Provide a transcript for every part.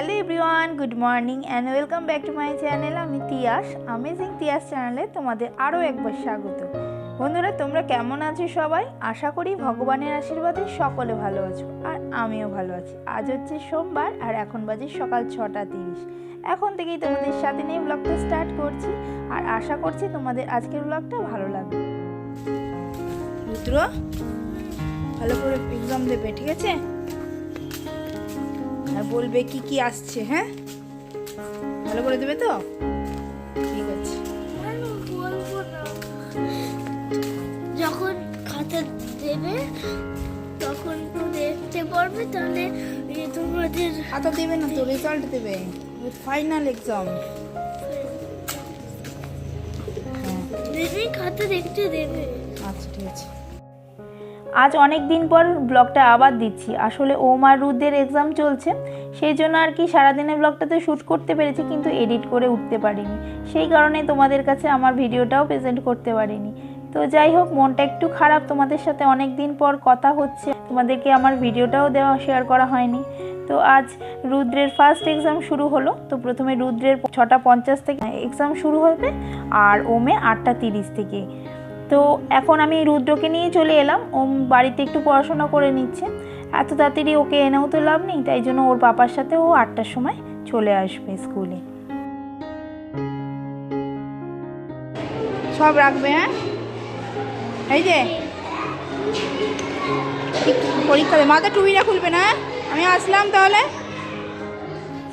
Hello everyone, good morning and welcome back to my channel. আমি Tiyas, amazing Tiyas চ্যানেলে তোমাদের আরও একবার স্বাগত। বন্ধুরা, তোমরা কেমন আছো সবাই? আশা করি ভগবানের আশীর্বাদে সকলে ভালো আছো, আর আমিও ভালো আছি। আজ হচ্ছে সোমবার, আর এখন বাজে সকাল 6:30। এখন থেকেই তোমাদের সাথে নিয়ে ব্লগটা স্টার্ট করছি, আর আশা করছি তোমাদের আজকের ব্লগটা ভালো লাগবে। রুদ্র, ভালো করে এক্সাম দেবে, ঠিক আছে? আর বলবে কি কি আসছে, হ্যাঁ? ভালো করে দেবে তো? ঠিক আছে। যখন খাতা দেবে তখন তো দেখতে পারবে, তাহলে তোমাদের খাতা দেবে না তো, রেজাল্ট দেবে, ফাইনাল এক্সাম। খাতা দেখতে দেবে। আচ্ছা, ঠিক আছে। আজ অনেক দিন পর ব্লগটা আবার দিচ্ছি। আসলে ওম আর রুদ্রের এক্সাম চলছে, সেই জন্য আর কি সারাদিনের ব্লগটাতে শ্যুট করতে পেরেছি, কিন্তু এডিট করে উঠতে পারিনি। সেই কারণে তোমাদের কাছে আমার ভিডিওটাও প্রেজেন্ট করতে পারিনি। তো যাই হোক, মনটা একটু খারাপ, তোমাদের সাথে অনেক দিন পর কথা হচ্ছে, তোমাদেরকে আমার ভিডিওটাও শেয়ার করা হয়নি। তো আজ রুদ্রের ফার্স্ট এক্সাম শুরু হলো। তো প্রথমে রুদ্রের 6:50 থেকে এক্সাম শুরু হবে, আর ওমে 8:30 থেকে। তো এখন আমি রুদ্রকে নিয়ে চলে এলাম। ও বাড়িতে একটু পড়াশোনা করে নিচ্ছে। এত তাড়াতাড়ি ওকে এনেও তো লাভ নেই, তাই জন্য ওর পাপার সাথে ও 8টার সময় চলে আসবে স্কুলে। সব রাখবে, হ্যাঁ? এই যে পরীক্ষা দেবে, মাথা টুপিটা খুলবে না। আমি আসলাম তাহলে।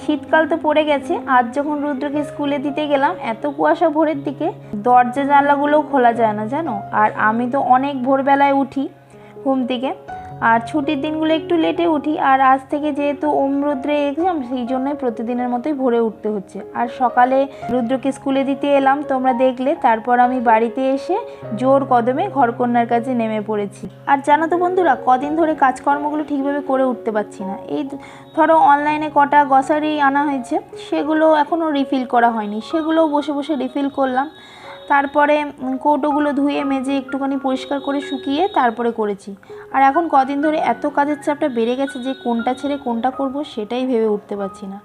শীতকাল তো পড়ে গেছে। আজ যখন রুদ্রকে স্কুলে দিতে গেলাম, এত কুয়াশা ভোরের দিকে, দরজা জানলাগুলোও খোলা যায় না, জানো। আর আমি তো অনেক ভোরবেলায় উঠি ঘুম থেকে, আর ছুটির দিনগুলো একটু লেটে উঠি। আর আজ থেকে যেহেতু ওম রুদ্রের এক্সাম, সেই জন্যই প্রতিদিনের মতোই ভোরে উঠতে হচ্ছে। আর সকালে রুদ্রকে স্কুলে দিতে এলাম, তোমরা দেখলে। তারপর আমি বাড়িতে এসে জোর কদমে ঘরকন্যার কাছে নেমে পড়েছি। আর জানো তো বন্ধুরা, কদিন ধরে কাজকর্মগুলো ঠিকভাবে করে উঠতে পারছি না। এই ধরো অনলাইনে কটা গ্রসারি আনা হয়েছে, সেগুলো এখনও রিফিল করা হয়নি, সেগুলোও বসে বসে রিফিল করলাম। তারপরে কৌটোগুলো ধুয়ে মেজে একটুখানি পরিষ্কার করে শুকিয়ে তারপরে করেছি। আর এখন কদিন ধরে এত কাজের চাপটা বেড়ে গেছে যে কোনটা ছেড়ে কোনটা করব সেটাই ভেবে উঠতে পারছি না।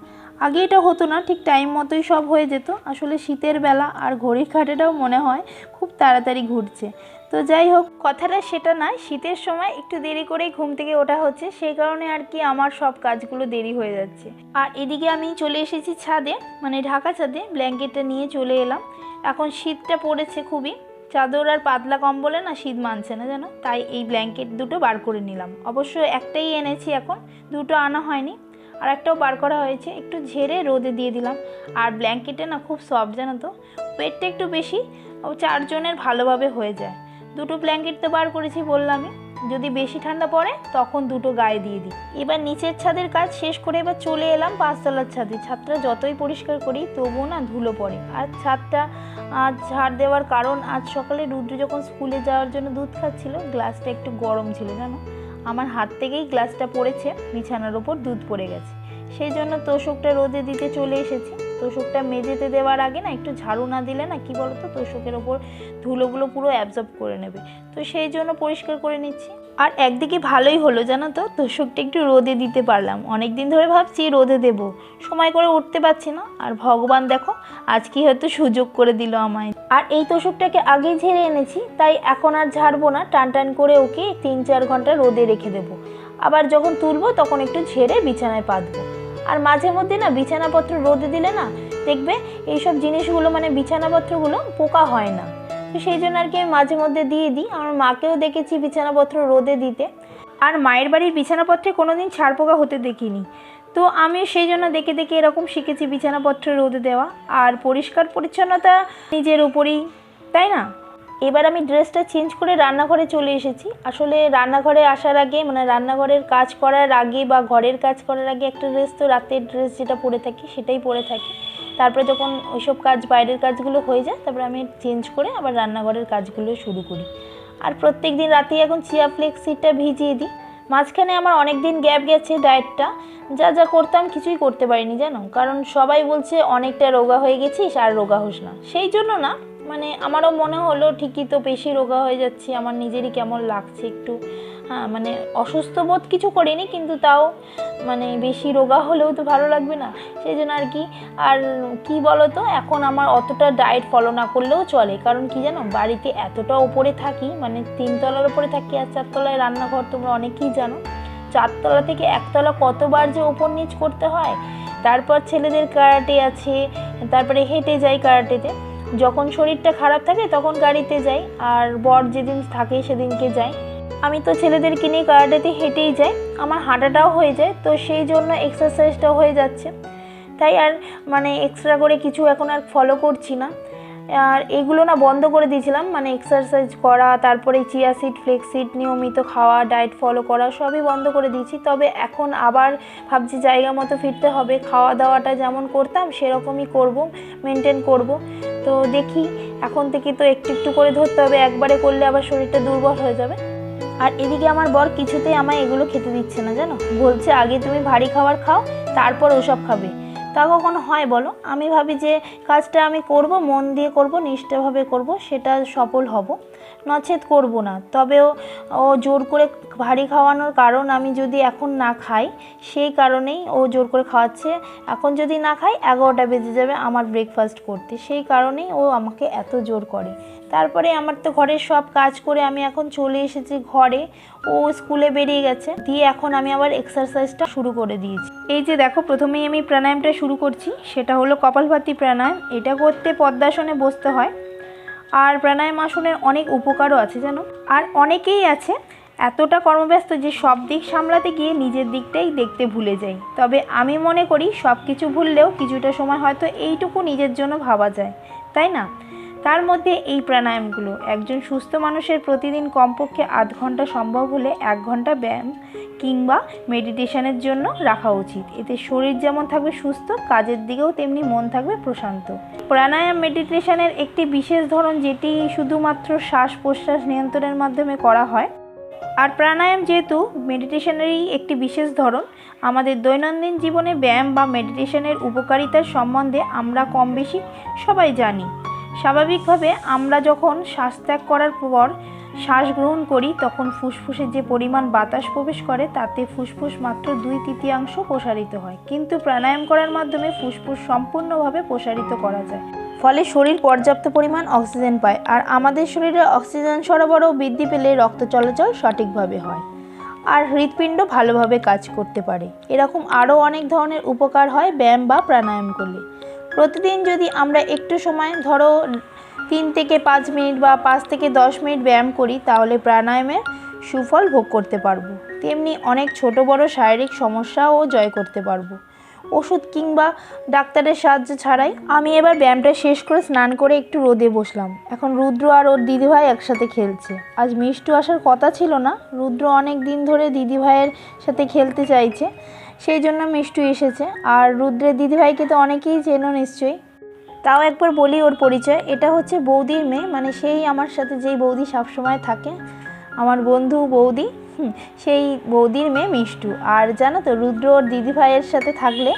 আগে এটা হতো না, ঠিক টাইম মতোই সব হয়ে যেত। আসলে শীতের বেলা, আর ঘড়ির কাঁটাটাও মনে হয় খুব তাড়াতাড়ি ঘুরছে। তো যাই হোক, কথাটা সেটা নয়, শীতের সময় একটু দেরি করেই ঘুম থেকে ওঠা হচ্ছে, সেই কারণে আর কি আমার সব কাজগুলো দেরি হয়ে যাচ্ছে। আর এদিকে আমি চলে এসেছি ছাদে, মানে ঢাকা ছাদে, ব্ল্যাঙ্কেটটা নিয়ে চলে এলাম। এখন শীতটা পড়েছে খুবই, চাদর আর পাতলা কম্বলে না শীত মানছে না, জানো। তাই এই ব্ল্যাঙ্কেট দুটো বার করে নিলাম। অবশ্য একটাই এনেছি, এখন দুটো আনা হয়নি, আর একটাও বার করা হয়েছে। একটু ঝেড়ে রোদে দিয়ে দিলাম। আর ব্ল্যাঙ্কেটে না খুব সফট, জানো তো, পেটটা একটু বেশি, 4 জনের ভালোভাবে হয়ে যায়। দুটো ব্ল্যাঙ্কেট তো বার করেছি বললামই। যদি বেশি ঠান্ডা পড়ে তখন দুটো গায়ে দিয়ে দিই। এবার নিচের ছাদের কাজ শেষ করে এবার চলে এলাম 5তলার ছাদে। ছাদটা যতই পরিষ্কার করি তবুও না ধুলো পড়ে। আর ছাদটা আজ ঝাড় দেওয়ার কারণ, আজ সকালে রুদ্র যখন স্কুলে যাওয়ার জন্য দুধ খাচ্ছিল, গ্লাসটা একটু গরম ছিল, জানো। আমার হাত থেকেই গ্লাসটা পড়েছে, বিছানার ওপর দুধ পড়ে গেছে। সেই জন্য তোষকটা রোদে দিতে চলে এসেছি। তোষকটা মেঝেতে দেওয়ার আগে না একটু ঝাড়ু না দিলে না, কি বলতো, তোষকের ওপর ধুলোগুলো পুরো অ্যাবজর্ব করে নেবে। তো সেই জন্য পরিষ্কার করে নিচ্ছি। আর একদিকে ভালোই হলো, জানো তো, তোষকটা একটু রোদে দিতে পারলাম। অনেক দিন ধরে ভাবছি রোদে দেব, সময় করে উঠতে পারছি না। আর ভগবান দেখো আজকে হয়তো সুযোগ করে দিল আমায়। আর এই তোষকটাকে আগেই ঝেড়ে এনেছি, তাই এখন আর ঝাড়বো না, টান টান করে ওকে 3-4 ঘন্টা রোদে রেখে দেবো। আবার যখন তুলবো তখন একটু ঝেড়ে বিছানায় পাতবো। আর মাঝে মধ্যে না বিছানাপত্র রোদে দিলে না দেখবে এইসব জিনিসগুলো, মানে বিছানাপত্রগুলো পোকা হয় না। তো সেই জন্য আর কি আমি মাঝে মধ্যে দিয়ে দিই। আমার মাকেও দেখেছি বিছানাপত্র রোদে দিতে। আর মায়ের বাড়ির বিছানাপত্রে কোনোদিন ছাড় পোকা হতে দেখিনি। তো আমিও সেই জন্য দেখে দেখে এরকম শিখেছি বিছানাপত্র রোদে দেওয়া। আর পরিষ্কার পরিচ্ছন্নতা নিজের উপরেই, তাই না? এবার আমি ড্রেসটা চেঞ্জ করে রান্নাঘরে চলে এসেছি। আসলে রান্নাঘরে আসার আগে, মানে রান্নাঘরের কাজ করার আগে বা ঘরের কাজ করার আগে একটা ড্রেস, তো রাতের ড্রেস যেটা পরে থাকি সেটাই পরে থাকি। তারপরে যখন ওইসব কাজ, বাইরের কাজগুলো হয়ে যায়, তারপরে আমি চেঞ্জ করে আবার রান্নাঘরের কাজগুলো শুরু করি। আর প্রত্যেক দিন রাতেই এখন চিয়া ফ্লেক্স সিডটা ভিজিয়ে দিই। মাঝখানে আমার অনেক দিন গ্যাপ গেছে ডায়েটটা, যা যা করতাম কিছুই করতে পারিনি, জানো। কারণ সবাই বলছে অনেকটা রোগা হয়ে গেছিস, আর রোগা হোস না। সেই জন্য না, মানে আমারও মনে হলো ঠিকই তো বেশি রোগা হয়ে যাচ্ছি, আমার নিজেরই কেমন লাগছে একটু। হ্যাঁ মানে অসুস্থ বোধ কিছু করিনি, কিন্তু তাও মানে বেশি রোগা হলেও তো ভালো লাগবে না, সেই জন্য আর কি। আর কি বলো তো, এখন আমার অতটা ডায়েট ফলো না করলেও চলে, কারণ কি জানো, বাড়িতে এতটা ওপরে থাকি, মানে 3 তলার ওপরে থাকি আর 4 তলায় রান্নাঘর, তোমরা অনেকেই জানো। 4 তলা থেকে 1 তলা কতবার যে ওপর নিচ করতে হয়। তারপর ছেলেদের কারাটে আছে, তারপরে হেঁটে যাই কারাটেতে। যখন শরীরটা খারাপ থাকে তখন গাড়িতে যাই, আর বর যেদিন থাকে সেদিনকে যাই। আমি তো ছেলেদেরকে নিয়ে কারাটেতে হেঁটেই যাই, আমার হাঁটাটাও হয়ে যায়, তো সেই জন্য এক্সারসাইজটাও হয়ে যাচ্ছে। তাই আর মানে এক্সট্রা করে কিছু এখন আর ফলো করছি না। আর এগুলো না বন্ধ করে দিয়েছিলাম, মানে এক্সারসাইজ করা, তারপরে চিয়া সিড, ফ্লেক্স সিড নিয়মিত খাওয়া, ডায়েট ফলো করা সবই বন্ধ করে দিয়েছি। তবে এখন আবার ভাবছি জায়গা মতো ফিরতে হবে, খাওয়া দাওয়াটা যেমন করতাম সেরকমই করব, মেনটেন করব। তো দেখি, এখন থেকে তো একটু একটু করে ধরতে হবে, একবারে করলে আবার শরীরটা দুর্বল হয়ে যাবে। আর এদিকে আমার বর কিছুতেই আমায় এগুলো খেতে দিচ্ছে না জানো, বলছে আগে তুমি ভারী খাবার খাও তারপর ওসব খাবে। তা কখনো হয় বলো? আমি ভাবি যে কাজটা আমি করব, মন দিয়ে করব, নিষ্ঠাভাবে করব, সেটা সফল হব, নচেত করব না। তবেও ও জোর করে ভারী খাওয়ানোর কারণ, আমি যদি এখন না খাই সেই কারণেই ও জোর করে খাওয়াচ্ছে। এখন যদি না খাই 11টা বেজে যাবে আমার ব্রেকফাস্ট করতে, সেই কারণেই ও আমাকে এত জোর করে। তারপরে আমার তো ঘরের সব কাজ করে আমি এখন চলে এসেছি ঘরে, ও স্কুলে বেরিয়ে গেছে, দিয়ে এখন আমি আবার এক্সারসাইজটা শুরু করে দিয়েছি। এই যে দেখো, প্রথমেই আমি প্রাণায়ামটা শুরু করছি, সেটা হলো কপালভাতি প্রাণায়াম। এটা করতে পদ্মাসনে বসতে হয়। আর প্রাণায়াম আসনের অনেক উপকারও আছে জানো। আর অনেকেই আছে এতটা কর্মব্যস্ত যে সব দিক সামলাতে গিয়ে নিজের দিকটাই দেখতে ভুলে যায়। তবে আমি মনে করি সব কিছু ভুললেও কিছুটা সময় হয়তো এইটুকু নিজের জন্য ভাবা যায়, তাই না? তার মধ্যে এই প্রাণায়ামগুলো একজন সুস্থ মানুষের প্রতিদিন কমপক্ষে আধ ঘন্টা, সম্ভব হলে 1 ঘন্টা ব্যায়াম কিংবা মেডিটেশনের জন্য রাখা উচিত। এতে শরীর যেমন থাকবে সুস্থ, কাজের দিকেও তেমনি মন থাকবে প্রশান্ত। প্রাণায়াম মেডিটেশনের একটি বিশেষ ধরন, যেটি শুধুমাত্র শ্বাস প্রশ্বাস নিয়ন্ত্রণের মাধ্যমে করা হয়। আর প্রাণায়াম যেহেতু মেডিটেশনেরই একটি বিশেষ ধরন, আমাদের দৈনন্দিন জীবনে ব্যায়াম বা মেডিটেশনের উপকারিতার সম্বন্ধে আমরা কম বেশি সবাই জানি। স্বাভাবিকভাবে আমরা যখন শ্বাস ত্যাগ করার পর শ্বাস গ্রহণ করি, তখন ফুসফুসে যে পরিমাণ বাতাস প্রবেশ করে তাতে ফুসফুস মাত্র 2/3 প্রসারিত হয়, কিন্তু প্রাণায়াম করার মাধ্যমে ফুসফুস সম্পূর্ণভাবে প্রসারিত করা যায়। ফলে শরীর পর্যাপ্ত পরিমাণ অক্সিজেন পায়, আর আমাদের শরীরে অক্সিজেন সরবরাহ বৃদ্ধি পেলে রক্ত চলাচল সঠিকভাবে হয়, আর হৃৎপিণ্ড ভালোভাবে কাজ করতে পারে। এরকম আরও অনেক ধরনের উপকার হয় ব্যায়াম বা প্রাণায়াম করলে। প্রতিদিন যদি আমরা একটু সময়, ধরো 3 থেকে 5 মিনিট বা 5 থেকে 10 মিনিট ব্যায়াম করি, তাহলে প্রাণায়ামের সুফল ভোগ করতে পারবো। তেমনি অনেক ছোট বড় শারীরিক সমস্যাও জয় করতে পারবো, ওষুধ কিংবা ডাক্তারের সাহায্য ছাড়াই। আমি এবার ব্যায়ামটা শেষ করে স্নান করে একটু রোদে বসলাম। এখন রুদ্র আর ওর দিদিভাই একসাথে খেলছে। আজ মিষ্টু আসার কথা ছিল না, রুদ্র অনেক দিন ধরে দিদিভাইয়ের সাথে খেলতে চাইছে, সেই জন্য মিষ্টু এসেছে। আর রুদ্রের দিদিভাইকে তো অনেকেই চেনো নিশ্চয়ই, তাও একবার বলি ওর পরিচয়। এটা হচ্ছে বৌদির মেয়ে, মানে সেই আমার সাথে যেই বৌদি সবসময় থাকে, আমার বন্ধু বৌদি, সেই বৌদির মেয়ে মিষ্টু। আর জানো তো, রুদ্র ওর দিদিভাইয়ের সাথে থাকলে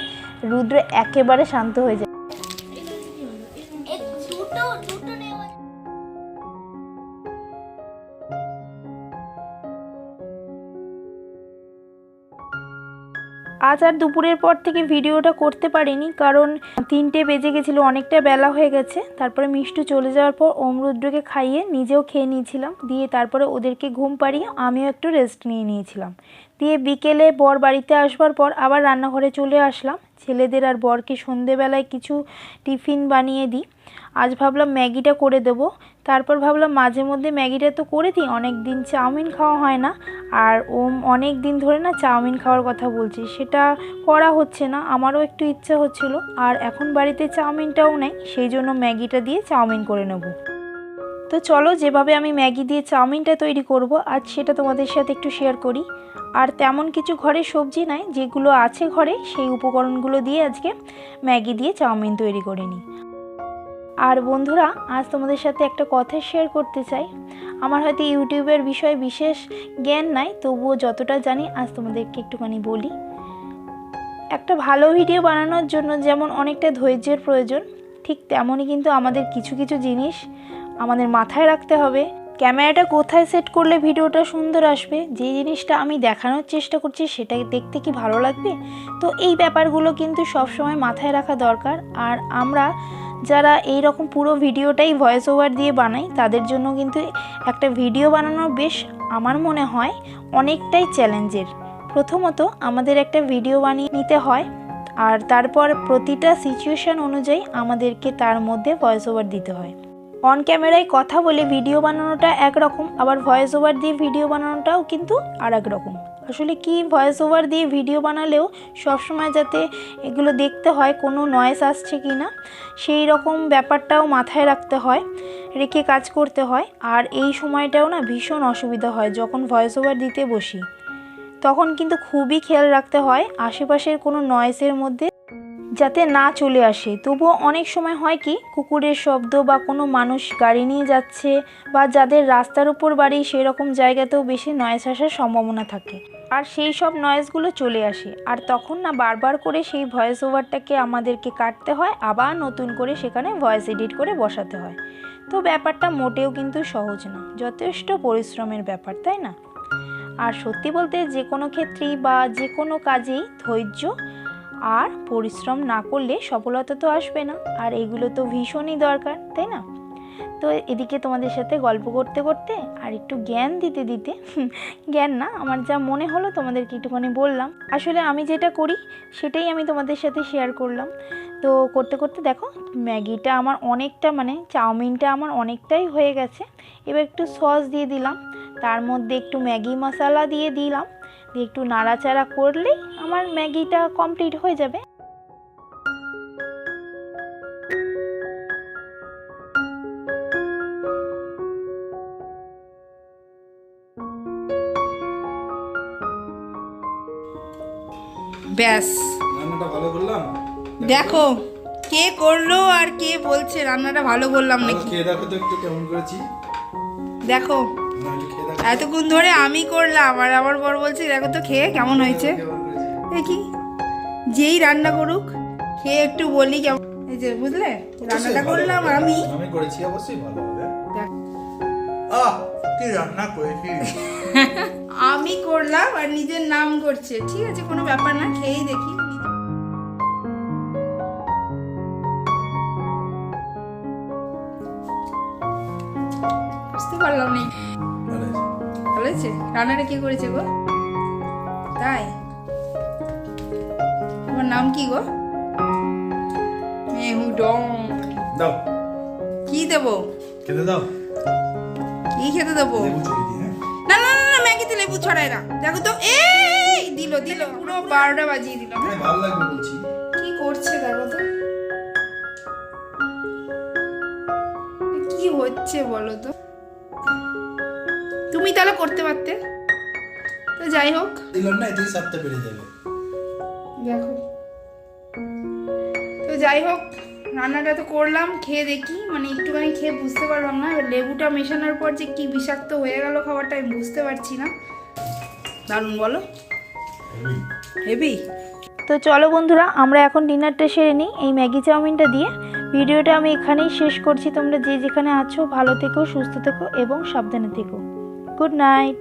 রুদ্র একেবারে শান্ত হয়ে যায়। আজ আর দুপুরের পর থেকে ভিডিওটা করতে পারিনি, কারণ 3টে বেজে গেছিলো, অনেকটা বেলা হয়ে গেছে। তারপরে মিষ্টু চলে যাওয়ার পর রুদ্রকে খাইয়ে নিজেও খেয়ে নিয়েছিলাম, দিয়ে তারপরে ওদেরকে ঘুম পাড়িয়ে আমিও একটু রেস্ট নিয়েছিলাম। দিয়ে বিকেলে বর বাড়িতে আসবার পর আবার রান্নাঘরে চলে আসলাম। ছেলেদের আর বরকে সন্ধেবেলায় কিছু টিফিন বানিয়ে দিই। আজ ভাবলাম ম্যাগিটা করে দেবো। তারপর ভাবলাম মাঝে মধ্যে ম্যাগিটা তো করে দিই, অনেক দিন চাউমিন খাওয়া হয় না, আর অনেক দিন ধরে না চাউমিন খাওয়ার কথা বলছি, সেটা করা হচ্ছে না। আমারও একটু ইচ্ছা হচ্ছিল, আর এখন বাড়িতে চাউমিনটাও নেই, সেই জন্য ম্যাগিটা দিয়ে চাউমিন করে নেব। তো চলো, যেভাবে আমি ম্যাগি দিয়ে চাউমিনটা তৈরি করব আজ, সেটা তোমাদের সাথে একটু শেয়ার করি। আর তেমন কিছু ঘরে সবজি নাই, যেগুলো আছে ঘরে সেই উপকরণগুলো দিয়ে আজকে ম্যাগি দিয়ে চাউমিন তৈরি করে নিই। আর বন্ধুরা, আজ তোমাদের সাথে একটা কথা শেয়ার করতে চাই। আমার হয়তো ইউটিউবের বিষয়ে বিশেষ জ্ঞান নাই, তবুও যতটা জানি আজ তোমাদেরকে একটুখানি বলি। একটা ভালো ভিডিও বানানোর জন্য যেমন অনেকটা ধৈর্যের প্রয়োজন, ঠিক তেমনই কিন্তু আমাদের কিছু কিছু জিনিস আমাদের মাথায় রাখতে হবে। ক্যামেরাটা কোথায় সেট করলে ভিডিওটা সুন্দর আসবে, যে জিনিসটা আমি দেখানোর চেষ্টা করছি সেটা দেখতে কি ভালো লাগবে, তো এই ব্যাপারগুলো কিন্তু সবসময় মাথায় রাখা দরকার। আর আমরা যারা এই রকম পুরো ভিডিওটাই ভয়েস ওভার দিয়ে বানাই তাদের জন্য কিন্তু একটা ভিডিও বানানো বেশ আমার মনে হয় অনেকটাই চ্যালেঞ্জের। প্রথমত আমাদের একটা ভিডিও বানিয়ে নিতে হয়, আর তারপর প্রতিটা সিচুয়েশান অনুযায়ী আমাদেরকে তার মধ্যে ভয়েস ওভার দিতে হয়। অন ক্যামেরায় কথা বলে ভিডিও বানানোটা একরকম, আবার ভয়েস ওভার দিয়ে ভিডিও বানানোটাও কিন্তু আর এক রকম। আসলে কি, ভয়েস ওভার দিয়ে ভিডিও বানালেও সবসময় যাতে এগুলো দেখতে হয় কোনো নয়েজ আসছে কি না, সেই রকম ব্যাপারটাও মাথায় রাখতে হয়, রেখে কাজ করতে হয়। আর এই সময়টাও না ভীষণ অসুবিধা হয় যখন ভয়েস ওভার দিতে বসি, তখন কিন্তু খুবই খেয়াল রাখতে হয় আশেপাশের কোনো নয়েজের মধ্যে যাতে না চলে আসে। তবুও অনেক সময় হয় কি, কুকুরের শব্দ বা কোনো মানুষ গাড়ি নিয়ে যাচ্ছে বা যাদের রাস্তার উপর বাড়ি সেরকম জায়গাতেও বেশি নয়েজ আসার সম্ভাবনা থাকে, আর সেই সব নয়েজগুলো চলে আসে। আর তখন না বারবার করে সেই ভয়েস ওভারটাকে আমাদেরকে কাটতে হয়, আবার নতুন করে সেখানে ভয়েস এডিট করে বসাতে হয়। তো ব্যাপারটা মোটেও কিন্তু সহজ না, যথেষ্ট পরিশ্রমের ব্যাপার, তাই না? আর সত্যি বলতে যে কোনো ক্ষেত্রেই বা যে কোনো কাজেই ধৈর্য আর পরিশ্রম না করলে সফলতা তো আসবে না, আর এগুলো তো ভীষণই দরকার, তাই না? তো এদিকে তোমাদের সাথে গল্প করতে করতে আর একটু জ্ঞান দিতে দিতে, জ্ঞান না, আমার যা মনে হলো তোমাদেরকে একটুখানি বললাম। আসলে আমি যেটা করি সেটাই আমি তোমাদের সাথে শেয়ার করলাম। তো করতে করতে দেখো ম্যাগিটা আমার অনেকটা, মানে চাউমিনটা আমার অনেকটাই হয়ে গেছে। এবার একটু সস দিয়ে দিলাম, তার মধ্যে একটু ম্যাগি মশলা দিয়ে দিলাম, দিয়ে একটু নাড়াচাড়া করলেই আমার ম্যাগিটা কমপ্লিট হয়ে যাবে। ব্যাস, রান্নাটা ভালো করলাম। দেখো কে করলো আর কে বলছে রান্নাটা ভালো করলাম ভালো নাকি। খেয়ে দেখো তো একটু কেমন করেছি। দেখো না, একটু খেয়ে দেখো এতক্ষণ ধরে আমি করলাম আর আমার বর বলছে দেখো তো খেয়ে কেমন হয়েছে। কেমন করেছি। দেখি যেই রান্না করুক খেয়ে একটু বলি কেমন, এই যে বুঝলে রান্নাটা ভালো করলাম হবে। আমি। আমি করেছি, অবশ্যই ভালো হবে। দেখ, কি রান্না করেছি। আমি করলাম আর নিজের নাম করছে, ঠিক আছে কোনো ব্যাপার না, খেয়েই দেখি। বুঝতে পারলাম না, ভালো হয়েছে। ভালো হয়েছে। রান্নাটা কে করেছে গো? তাই, তোমার নাম কি গো? মেহুডং। দাও, কি দেবো? খেতে দাও। কি খেতে দেবো? লেবু চিড়ে দিই, হ্যাঁ? না না না না, ম্যাগিতে লেবু ছড়ায় না। দেখো তো, এই দিল দিল, পুরো 12টা বাজিয়ে দিল। হ্যাঁ, ভালো লাগবে বলছি। কি করছে দেখো তো, কি হচ্ছে বলো তো। তুমি তাহলে করতে পারতে। তো যাই হোক, দিলাম না, এতেই সাতটা বেড়ে যাবে। দেখো, তো যাই হোক রান্নাটা তো করলাম, খেয়ে দেখি, মানে একটুখানি খেয়ে বুঝতে পারলাম না, এবার লেবুটা মেশানোর পর যে কি বিষাক্ত হয়ে গেল খাবারটা আমি বুঝতে পারছি না। দারুণ বলো, হেভি। তো চলো বন্ধুরা, আমরা এখন ডিনারটা সেরে নিই এই ম্যাগি চাউমিনটা দিয়ে। ভিডিওটা আমি এখানেই শেষ করছি। তোমরা যে যেখানে আছো ভালো থেকো, সুস্থ থেকো এবং সাবধানে থেকো। Good night.